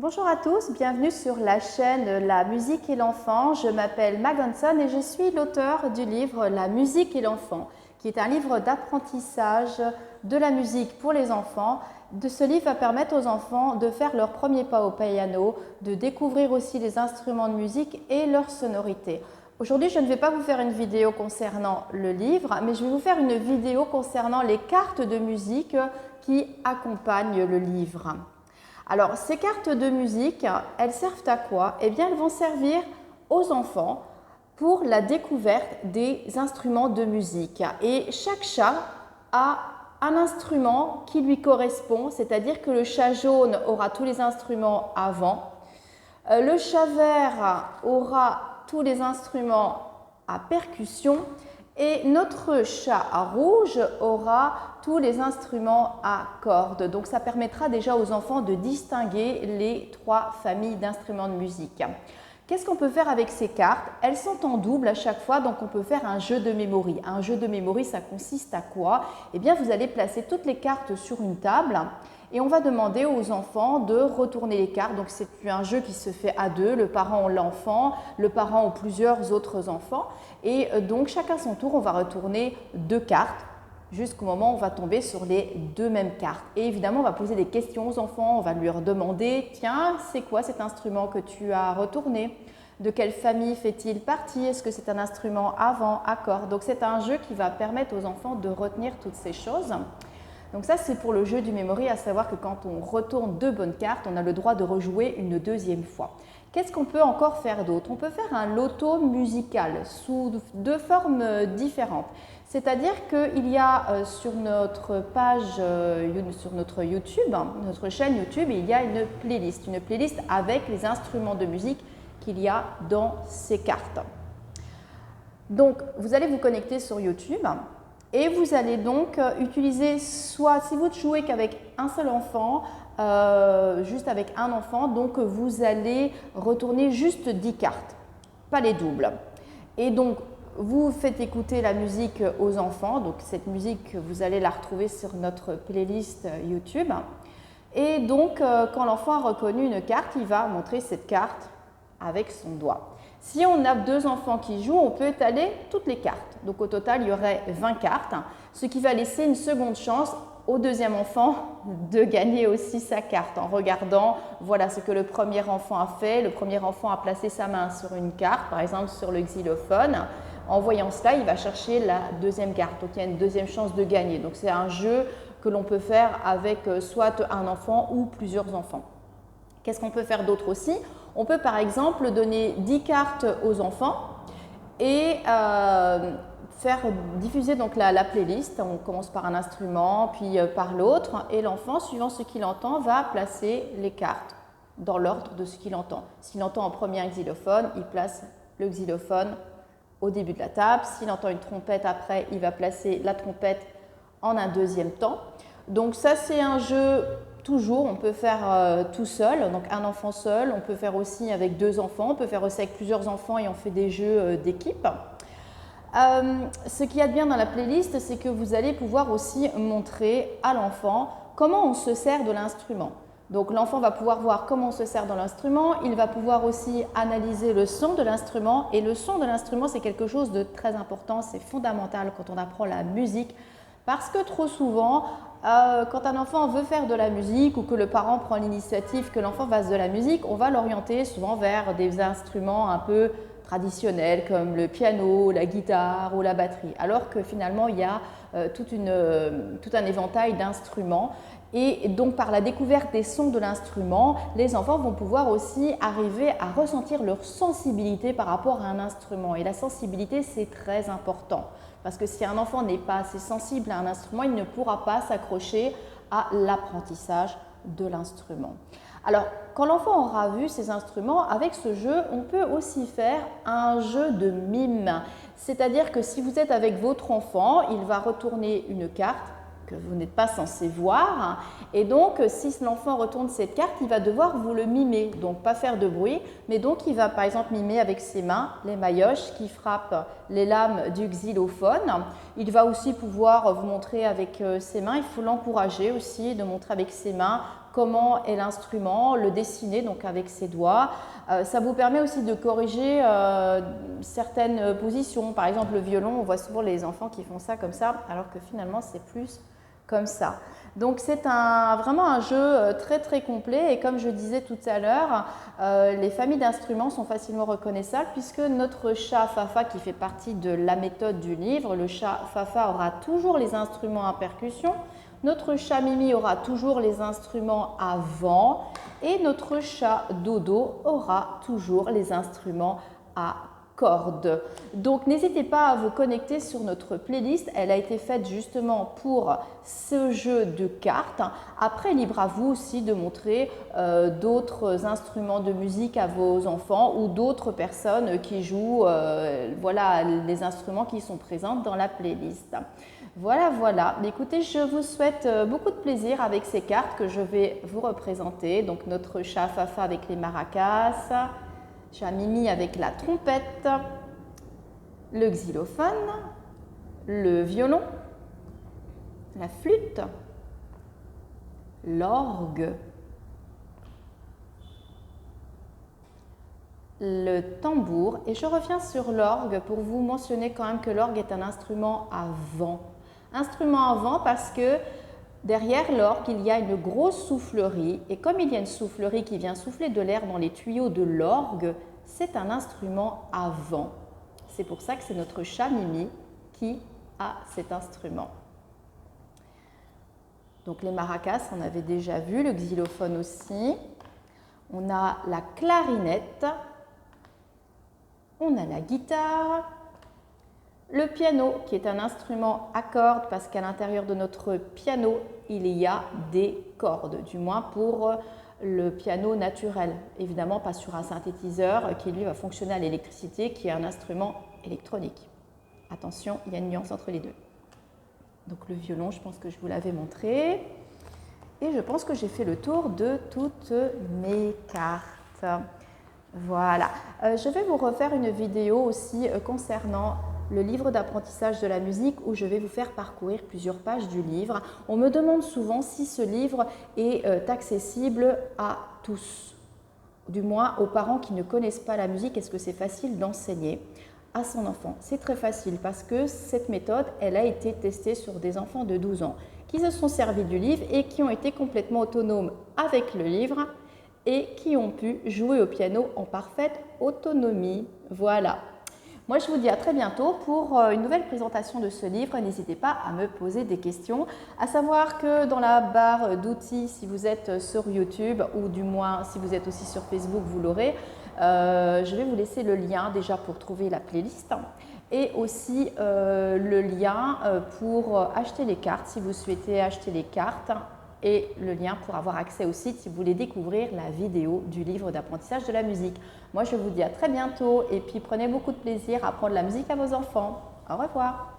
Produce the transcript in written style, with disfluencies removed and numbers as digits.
Bonjour à tous, bienvenue sur la chaîne La musique et l'enfant. Je m'appelle Magonson et je suis l'auteur du livre La musique et l'enfant, qui est un livre d'apprentissage de la musique pour les enfants. Ce livre va permettre aux enfants de faire leur premier pas au piano, de découvrir aussi les instruments de musique et leur sonorité. Aujourd'hui, je ne vais pas vous faire une vidéo concernant le livre, mais je vais vous faire une vidéo concernant les cartes de musique qui accompagnent le livre. Alors, ces cartes de musique, elles servent à quoi? Eh bien, elles vont servir aux enfants pour la découverte des instruments de musique. Et chaque chat a un instrument qui lui correspond, c'est-à-dire que le chat jaune aura tous les instruments avant, le chat vert aura tous les instruments à percussion et notre chat rouge aura tous les instruments à cordes. Donc ça permettra déjà aux enfants de distinguer les trois familles d'instruments de musique. Qu'est-ce qu'on peut faire avec ces cartes? Elles sont en double à chaque fois, donc on peut faire un jeu de mémoire. Un jeu de mémoire, ça consiste à quoi? Eh bien, vous allez placer toutes les cartes sur une table et on va demander aux enfants de retourner les cartes. Donc c'est un jeu qui se fait à deux, le parent ou l'enfant, le parent ou plusieurs autres enfants. Et donc chacun son tour, on va retourner deux cartes jusqu'au moment où on va tomber sur les deux mêmes cartes. Et évidemment, on va poser des questions aux enfants, on va leur demander « Tiens, c'est quoi cet instrument que tu as retourné? De quelle famille fait-il partie? Est-ce que c'est un instrument avant, à cordes ?» Donc c'est un jeu qui va permettre aux enfants de retenir toutes ces choses. Donc ça, c'est pour le jeu du memory, à savoir que quand on retourne deux bonnes cartes, on a le droit de rejouer une deuxième fois. Qu'est-ce qu'on peut encore faire d'autre? On peut faire un loto musical sous deux formes différentes. C'est-à-dire qu'il y a sur notre page, sur notre YouTube, notre chaîne YouTube, il y a une playlist avec les instruments de musique qu'il y a dans ces cartes. Donc, vous allez vous connecter sur YouTube et vous allez donc utiliser, soit si vous jouez qu'avec un seul enfant, juste avec un enfant, donc vous allez retourner juste 10 cartes, pas les doubles. Et donc, vous faites écouter la musique aux enfants, donc cette musique, vous allez la retrouver sur notre playlist YouTube. Et donc, quand l'enfant a reconnu une carte, il va montrer cette carte avec son doigt. Si on a deux enfants qui jouent, on peut étaler toutes les cartes. Donc au total, il y aurait 20 cartes, ce qui va laisser une seconde chance au deuxième enfant de gagner aussi sa carte en regardant, voilà ce que le premier enfant a fait. Le premier enfant a placé sa main sur une carte, par exemple sur le xylophone. En voyant cela, il va chercher la deuxième carte, donc il y a une deuxième chance de gagner. Donc c'est un jeu que l'on peut faire avec soit un enfant ou plusieurs enfants. Qu'est-ce qu'on peut faire d'autre aussi? On peut par exemple donner 10 cartes aux enfants et faire diffuser donc la playlist. On commence par un instrument, puis par l'autre, et l'enfant, suivant ce qu'il entend, va placer les cartes dans l'ordre de ce qu'il entend. S'il entend en premier un xylophone, il place le xylophone au début de la table. S'il entend une trompette après, il va placer la trompette en un deuxième temps. Donc ça, c'est un jeu toujours, on peut faire tout seul, donc un enfant seul, on peut faire aussi avec deux enfants, on peut faire aussi avec plusieurs enfants et on fait des jeux d'équipe. Ce qu'il y a de bien dans la playlist, c'est que vous allez pouvoir aussi montrer à l'enfant comment on se sert de l'instrument. Donc l'enfant va pouvoir voir comment on se sert dans l'instrument, il va pouvoir aussi analyser le son de l'instrument, et le son de l'instrument, c'est quelque chose de très important, c'est fondamental quand on apprend la musique, parce que trop souvent, quand un enfant veut faire de la musique ou que le parent prend l'initiative que l'enfant fasse de la musique, on va l'orienter souvent vers des instruments un peu traditionnels comme le piano, la guitare ou la batterie, alors que finalement il y a tout un éventail d'instruments. Et donc par la découverte des sons de l'instrument, les enfants vont pouvoir aussi arriver à ressentir leur sensibilité par rapport à un instrument. Et la sensibilité, c'est très important. Parce que si un enfant n'est pas assez sensible à un instrument, il ne pourra pas s'accrocher à l'apprentissage de l'instrument. Alors, quand l'enfant aura vu ces instruments, avec ce jeu, on peut aussi faire un jeu de mime. C'est-à-dire que si vous êtes avec votre enfant, il va retourner une carte que vous n'êtes pas censé voir. Et donc, si l'enfant retourne cette carte, il va devoir vous le mimer. Donc, pas faire de bruit, mais donc il va par exemple mimer avec ses mains les maillotches qui frappent les lames du xylophone. Il va aussi pouvoir vous montrer avec ses mains, il faut l'encourager aussi de montrer avec ses mains comment est l'instrument, le dessiner donc avec ses doigts. Ça vous permet aussi de corriger certaines positions. Par exemple, le violon, on voit souvent les enfants qui font ça comme ça, alors que finalement, c'est plus comme ça. Donc c'est vraiment un jeu très très complet et comme je disais tout à l'heure, les familles d'instruments sont facilement reconnaissables puisque notre chat Fafa qui fait partie de la méthode du livre, le chat Fafa aura toujours les instruments à percussion, notre chat Mimi aura toujours les instruments à vent et notre chat Dodo aura toujours les instruments à cordes. Donc n'hésitez pas à vous connecter sur notre playlist, elle a été faite justement pour ce jeu de cartes. Après, libre à vous aussi de montrer d'autres instruments de musique à vos enfants ou d'autres personnes qui jouent voilà, les instruments qui sont présents dans la playlist. Voilà, voilà. Écoutez, je vous souhaite beaucoup de plaisir avec ces cartes que je vais vous représenter. Donc notre chat Fafa avec les maracas, chat Mimi avec la trompette, le xylophone, le violon, la flûte, l'orgue, le tambour. Et je reviens sur l'orgue pour vous mentionner quand même que l'orgue est un instrument à vent. Instrument à vent parce que derrière l'orgue, il y a une grosse soufflerie et comme il y a une soufflerie qui vient souffler de l'air dans les tuyaux de l'orgue, c'est un instrument à vent. C'est pour ça que c'est notre chat Mimi qui a cet instrument. Donc les maracas, on avait déjà vu, le xylophone aussi. On a la clarinette, on a la guitare, le piano qui est un instrument à cordes parce qu'à l'intérieur de notre piano, il y a des cordes, du moins pour le piano naturel. Évidemment pas sur un synthétiseur qui lui va fonctionner à l'électricité qui est un instrument électronique. Attention, il y a une nuance entre les deux. Donc le violon, je pense que je vous l'avais montré. Et je pense que j'ai fait le tour de toutes mes cartes. Voilà. Je vais vous refaire une vidéo aussi concernant le livre d'apprentissage de la musique où je vais vous faire parcourir plusieurs pages du livre. On me demande souvent si ce livre est accessible à tous, du moins aux parents qui ne connaissent pas la musique. Est-ce que c'est facile d'enseigner à son enfant? C'est très facile parce que cette méthode, elle a été testée sur des enfants de 12 ans qui se sont servis du livre et qui ont été complètement autonomes avec le livre et qui ont pu jouer au piano en parfaite autonomie. Voilà. Moi, je vous dis à très bientôt pour une nouvelle présentation de ce livre. N'hésitez pas à me poser des questions. À savoir que dans la barre d'outils, si vous êtes sur YouTube ou du moins si vous êtes aussi sur Facebook, vous l'aurez. Je vais vous laisser le lien déjà pour trouver la playlist et aussi le lien pour acheter les cartes si vous souhaitez acheter les cartes et le lien pour avoir accès au site si vous voulez découvrir la vidéo du livre d'apprentissage de la musique. Moi, je vous dis à très bientôt et puis prenez beaucoup de plaisir à apprendre la musique à vos enfants. Au revoir.